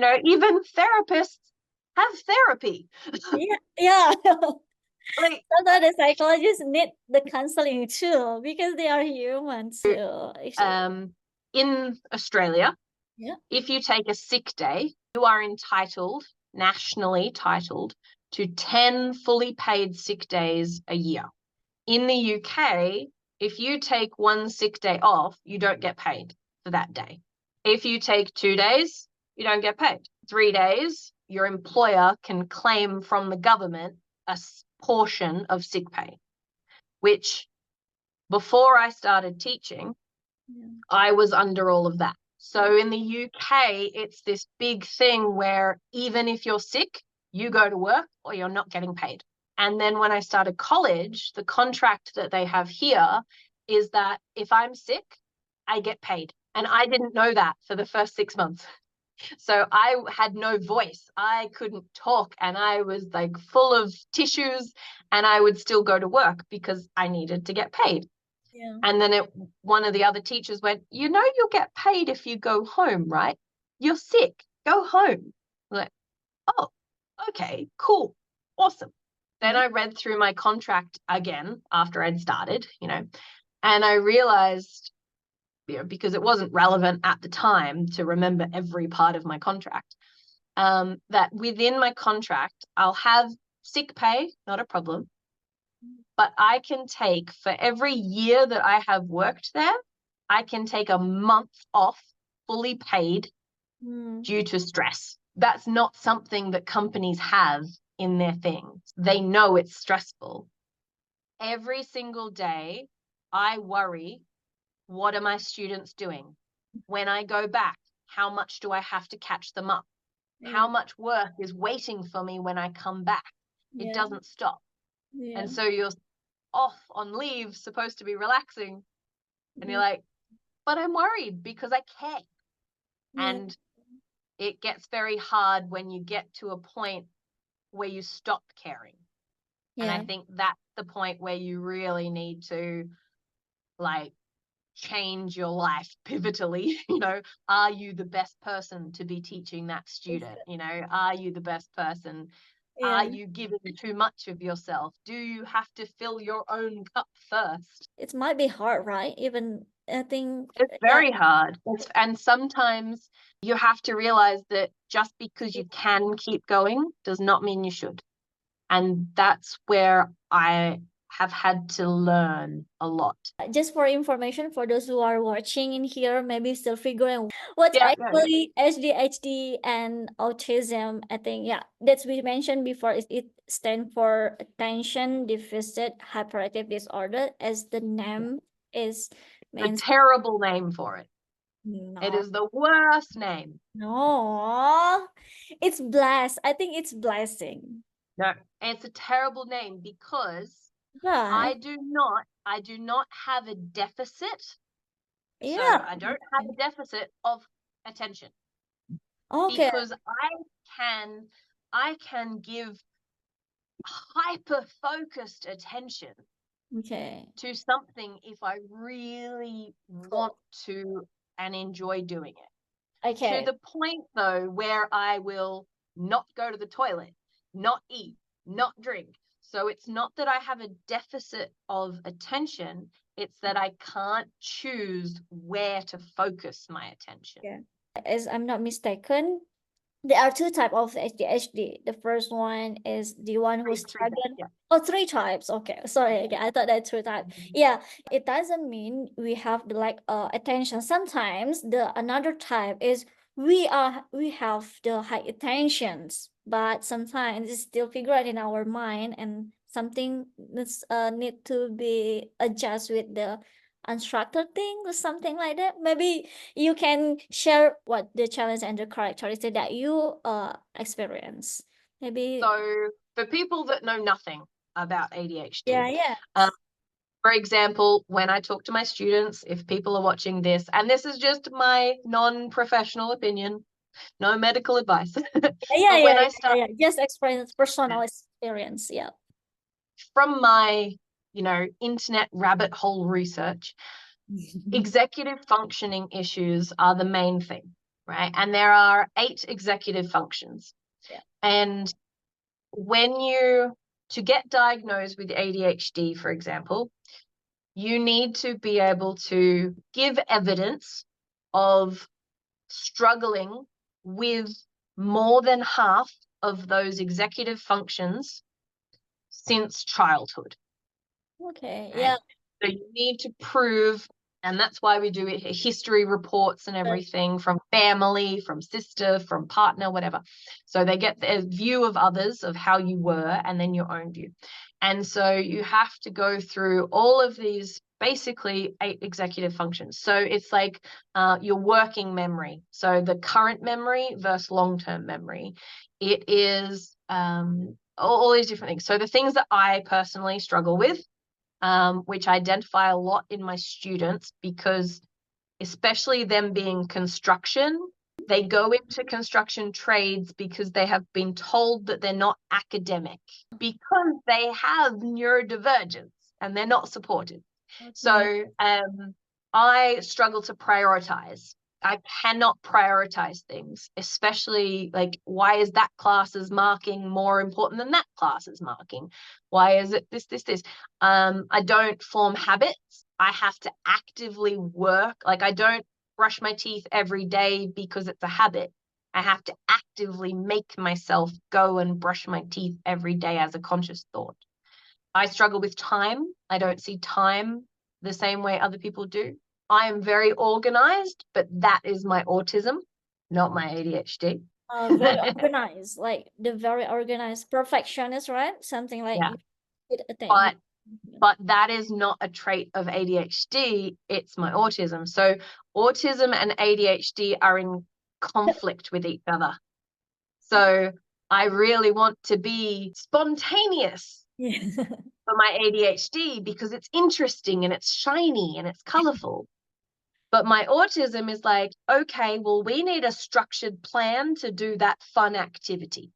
Even therapists have therapy. Yeah, yeah. Like, Sometimes the psychologists need the counseling too because they are human too, actually. in Australia, Yeah. if you take a sick day, you are nationally titled, to 10 fully paid sick days a year. In the UK, if you take one sick day off, you don't get paid for that day. If you take 2 days, you don't get paid. 3 days, your employer can claim from the government a portion of sick pay, which before I started teaching, I was under all of that. So in the UK, it's this big thing where even if you're sick, you go to work or you're not getting paid. And then when I started college, the contract that they have here is that if I'm sick, I get paid. And I didn't know that for the first 6 months. So I had no voice. I couldn't talk and I was like full of tissues and I would still go to work because I needed to get paid. Yeah. And then one of the other teachers went, you'll get paid if you go home, right? You're sick. Go home. I'm like, oh, okay, cool. Awesome. Then Yeah. I read through my contract again after I'd started, and I realized, because it wasn't relevant at the time to remember every part of my contract, that within my contract, I'll have sick pay, not a problem. But I can take, for every year that I have worked there, I can take a month off fully paid due to stress. That's not something that companies have in their things. They know it's stressful. Every single day, I worry, what are my students doing? When I go back, how much do I have to catch them up? How much work is waiting for me when I come back? It Yeah. doesn't stop. Yeah. And so you're off on leave, supposed to be relaxing, and you're like, but I'm worried because I care. Yeah. And it gets very hard when you get to a point where you stop caring. And I Yeah. think that's the point where you really need to, like, change your life pivotally. Are you the best person to be teaching that student? Are you the best person? Are Yeah. you giving too much of yourself? Do you have to fill your own cup first? It might be hard, right? Even I think, It's yeah. very hard. And sometimes you have to realize that just because you can keep going does not mean you should. And that's where I have had to learn a lot. Just for information for those who are watching in here, maybe still figuring what's Yeah, yeah, yeah. actually ADHD and autism. I think, yeah, that's we mentioned before. It stands for attention deficit hyperactive disorder, as the name is A means. terrible name for it. It No, is the worst name. no, it's blessed. I think it's blessing. No, it's a terrible name because Right. I do not have a deficit. So Yeah. I don't have a deficit of attention, Okay. because can I can give hyper focused attention Okay. to something if I really want Cool. to and enjoy doing it. To Okay. the point, though, where I will not go to the toilet, not eat, not drink. So it's not that I have a deficit of attention, it's that I can't choose where to focus my attention. Yeah. As I'm not mistaken, there are two types of ADHD. The first one is the one who Three days, struggle. yeah. Oh, three types. Okay, sorry. Okay, I thought that two types. Yeah, it doesn't mean we have the attention. Sometimes the another type is we have the high attentions, but sometimes it's still figured in our mind and something that's need to be adjust with the unstructured thing or something like that. Maybe you can share what the challenge and the characteristic that you experience. Maybe. So for people that know nothing about Yeah, ADHD, yeah. um, for example, when I talk to my students, if people are watching this, and this is just my non-professional opinion, no medical advice, Yeah, but yeah, when I yeah, start yeah. Just experience, personal experience. Yeah. from my, internet rabbit hole research, executive functioning issues are the main thing, right? And there are 8 executive functions. Yeah. And to get diagnosed with ADHD, for example, you need to be able to give evidence of struggling with more than half of those executive functions since childhood. Okay. Right? Yeah. So you need to prove, and that's why we do history reports and everything from family, from sister, from partner, whatever. So they get the view of others of how you were and then your own view. And so you have to go through all of these basically 8 executive functions. So it's like your working memory. So the current memory versus long-term memory. It is all these different things. So the things that I personally struggle with, which I identify a lot in my students, because especially them being construction, they go into construction trades because they have been told that they're not academic, because they have neurodivergence and they're not supported. Okay. So I struggle to prioritize. I cannot prioritize things, especially like, why is that class's marking more important than that class's marking? Why is it this? I don't form habits. I have to actively work. Like, I don't brush my teeth every day because it's a habit. I have to actively make myself go and brush my teeth every day as a conscious thought. I struggle with time. I don't see time the same way other people do. I am very organized, but that is my autism, not my ADHD. Very organized, like the very organized perfectionist, right? Something like yeah. But that is not a trait of ADHD, it's my autism. So autism and ADHD are in conflict with each other. So I really want to be spontaneous for my ADHD because it's interesting and it's shiny and it's colorful. But my autism is like, okay, well, we need a structured plan to do that fun activity.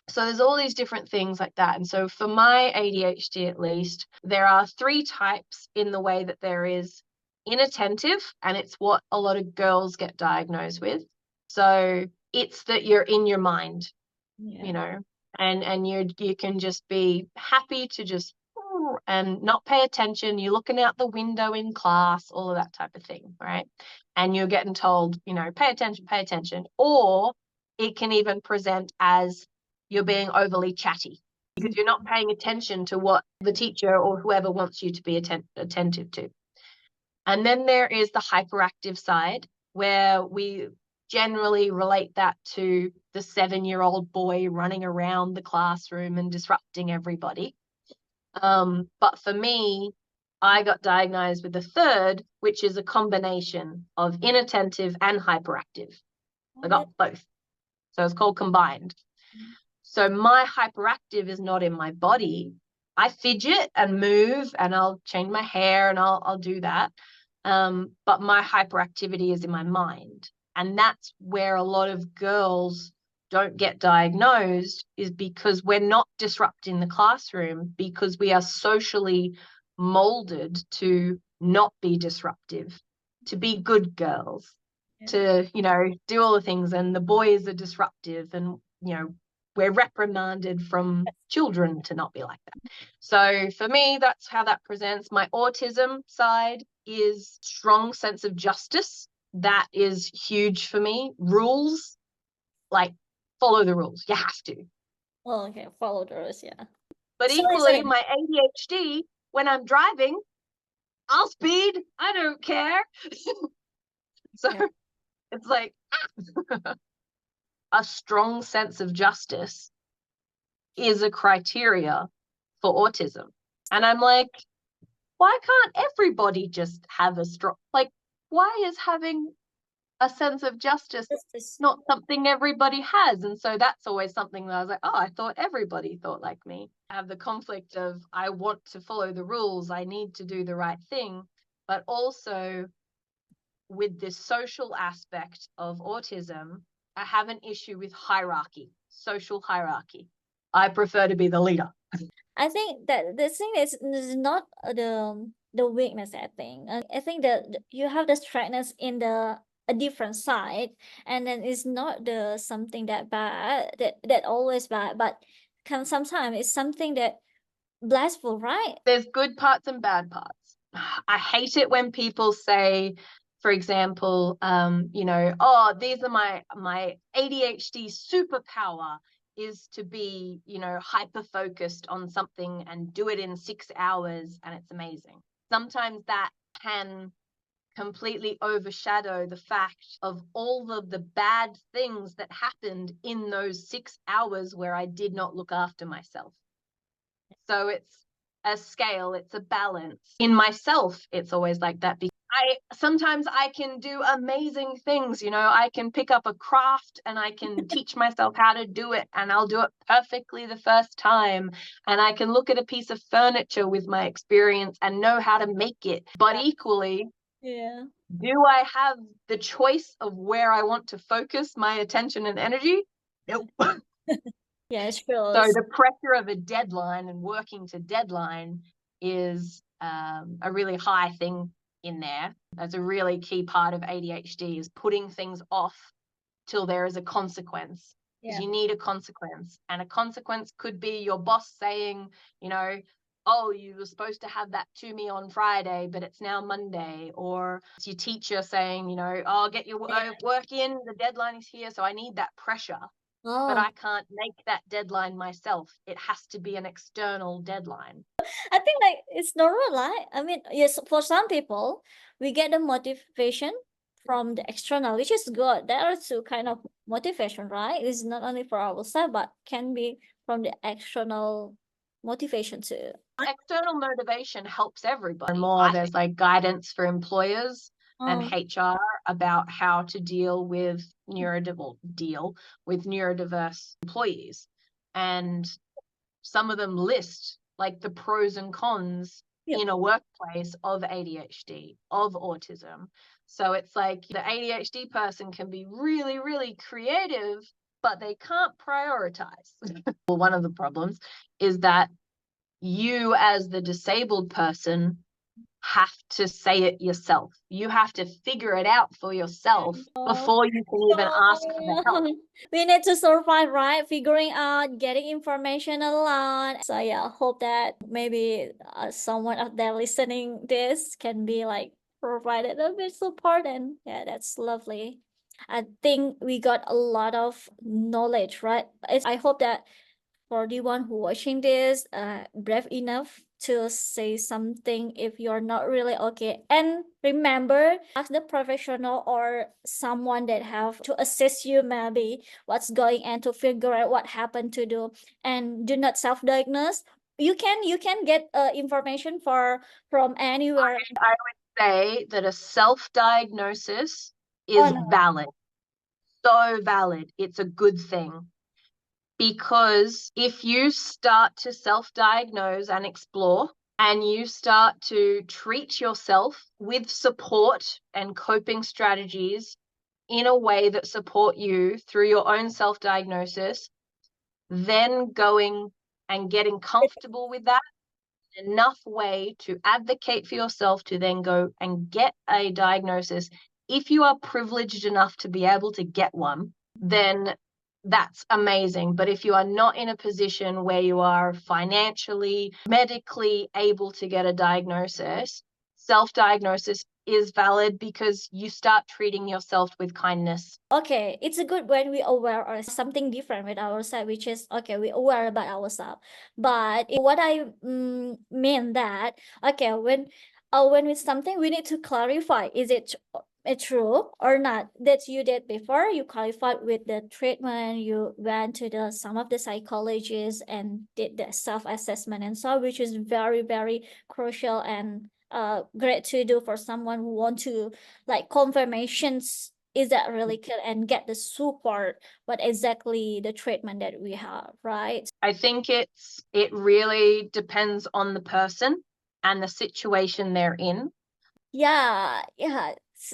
So there's all these different things like that. And so for my ADHD, at least, there are 3 types in the way that there is inattentive, and it's what a lot of girls get diagnosed with. So it's that you're in your mind, you know, and you can just be happy to just and not pay attention. You're looking out the window in class, all of that type of thing, right? And you're getting told, you know, pay attention. Or it can even present as you're being overly chatty because you're not paying attention to what the teacher or whoever wants you to be attentive to. And then there is the hyperactive side, where we generally relate that to the 7-year-old boy running around the classroom and disrupting everybody. But for me, I got diagnosed with the third, which is a combination of inattentive and hyperactive. I got both. So it's called combined. So my hyperactive is not in my body. I fidget and move and I'll change my hair and I'll do that. But my hyperactivity is in my mind. And that's where a lot of girls don't get diagnosed, is because we're not disrupting the classroom, because we are socially molded to not be disruptive, to be good girls, to, you know, do all the things. And the boys are disruptive, and, you know, we're reprimanded from children to not be like that. So for me, that's how that presents. My autism side is strong sense of justice. That is huge for me. Rules, like, follow the rules. You have to. Oh, okay, follow the rules, yeah. But equally, my ADHD, when I'm driving, I'll speed. I don't care. So it's like a strong sense of justice is a criteria for autism. And I'm like, why can't everybody just have a strong, like, why is having a sense of justice not something everybody has? And so that's always something that I was like, oh, I thought everybody thought like me. I have the conflict of, I want to follow the rules, I need to do the right thing, but also with this social aspect of autism, I have an issue with hierarchy, social hierarchy. I prefer to be the leader. I think that the thing is not the weakness. I think that you have the strengthness in the a different side, and then it's not the something that bad, that always bad, but can sometimes it's something that blissful, right? There's good parts and bad parts. I hate it when people say, for example, oh, these are my ADHD superpower is to be, hyper focused on something and do it in 6 hours, and it's amazing. Sometimes that can completely overshadow the fact of all of the bad things that happened in those 6 hours where I did not look after myself. So it's a scale, it's a balance. In myself, it's always like that, because sometimes I can do amazing things, I can pick up a craft and I can teach myself how to do it, and I'll do it perfectly the first time, and I can look at a piece of furniture with my experience and know how to make it. But equally, Yeah. do I have the choice of where I want to focus my attention and energy? Nope. Yeah, sure. So the pressure of a deadline and working to deadline is a really high thing in there. That's a really key part of ADHD, is putting things off till there is a consequence. Because you need a consequence. And a consequence could be your boss saying, oh, you were supposed to have that to me on Friday, but it's now Monday. Or it's your teacher saying, oh, get your work in, the deadline is here, so I need that pressure. But I can't make that deadline myself. It has to be an external deadline. I think like it's normal, right? I mean, yes, for some people, we get the motivation from the external, which is good. There are two kind of motivation, right? It's not only for ourselves, but can be from the external motivation too. External motivation helps everybody. More there's like guidance for employers and HR about how to deal with neurodiverse employees. And some of them list like the pros and cons in a workplace of ADHD, of autism. So it's like the ADHD person can be really, really creative, but they can't prioritize. Well, one of the problems is that you, as the disabled person, have to say it yourself. You have to figure it out for yourself before you can even ask for the help. We need to survive, right? Figuring out, getting information a lot. So yeah, hope that maybe someone out there listening this can be like provided a bit support, and yeah, that's lovely. I think we got a lot of knowledge, right? I hope that for the one who watching this, brave enough to say something if you're not really okay. And remember, ask the professional or someone that have to assist you maybe what's going on, to figure out what happened to do. And do not self-diagnose. You can get information from anywhere. I would say that a self-diagnosis is valid. So valid. It's a good thing. Because if you start to self-diagnose and explore, and you start to treat yourself with support and coping strategies in a way that support you through your own self-diagnosis, then going and getting comfortable with that, enough way to advocate for yourself to then go and get a diagnosis. If you are privileged enough to be able to get one, then that's amazing. But if you are not in a position where you are financially, medically able to get a diagnosis, self-diagnosis is valid, because you start treating yourself with kindness. Okay, it's a good when we aware of something different with ourselves, which is okay, we aware about ourselves. But what I mean that okay, when with something we need to clarify, is it true or not that you did before, you qualified with the treatment, you went to the some of the psychologists and did the self-assessment and so, which is very, very crucial and great to do for someone who want to like confirmations, is that really good, and get the support what exactly the treatment that we have, right? I think it really depends on the person and the situation they're in. Yeah,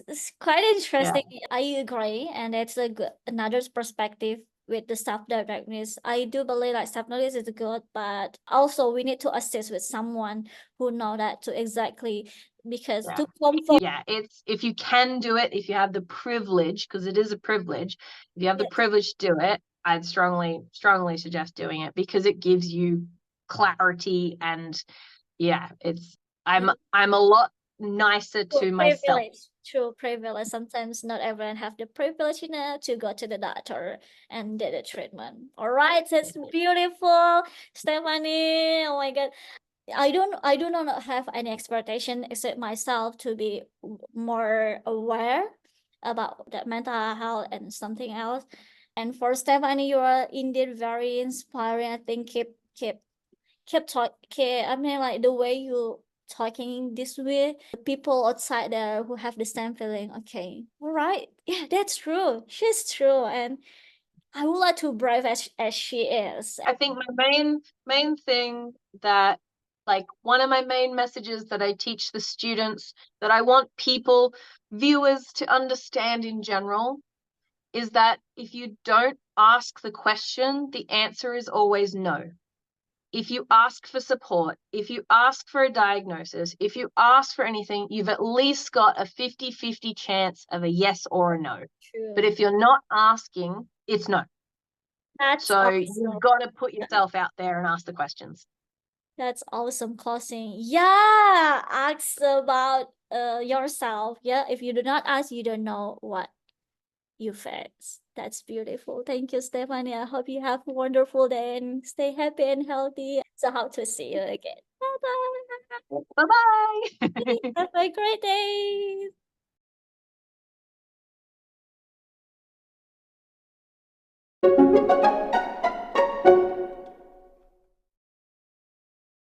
it's quite interesting. I agree, and it's a good another perspective with the self-diagnosis. I do believe like self-diagnosis is good, but also we need to assist with someone who know that to exactly because Yeah. to comfort. Yeah, it's if you can do it, if you have the privilege, because it is a privilege, if you have the Yes. privilege to do it, I'd strongly suggest doing it because it gives you clarity and yeah, I'm a lot nicer to myself. True privilege. Sometimes not everyone have the privilege, to go to the doctor and get the treatment. All right, that's beautiful, Stephanie. Oh my God. I do not have any expectation except myself to be more aware about that mental health and something else. And for Stephanie, you are indeed very inspiring. I think keep talk I mean, like the way you talking this way, the people outside there who have the same feeling. Okay, all right, yeah, that's true. She's true, and I would like to brave as she is. I think my main thing that like one of my main messages that I teach the students that I want people, viewers to understand in general is that if you don't ask the question, the answer is always no. If you ask for support, if you ask for a diagnosis, if you ask for anything, you've at least got a 50-50 chance of a yes or a no. True. But if you're not asking, it's no. That's So awesome. you've got to put yourself out there and ask the questions. That's awesome closing. Yeah, ask about yourself. Yeah, if you do not ask, you don't know what you face. That's beautiful. Thank you, Stephanie. I hope you have a wonderful day and stay happy and healthy. So hope to see you again. Bye bye. Bye-bye. Have a great day.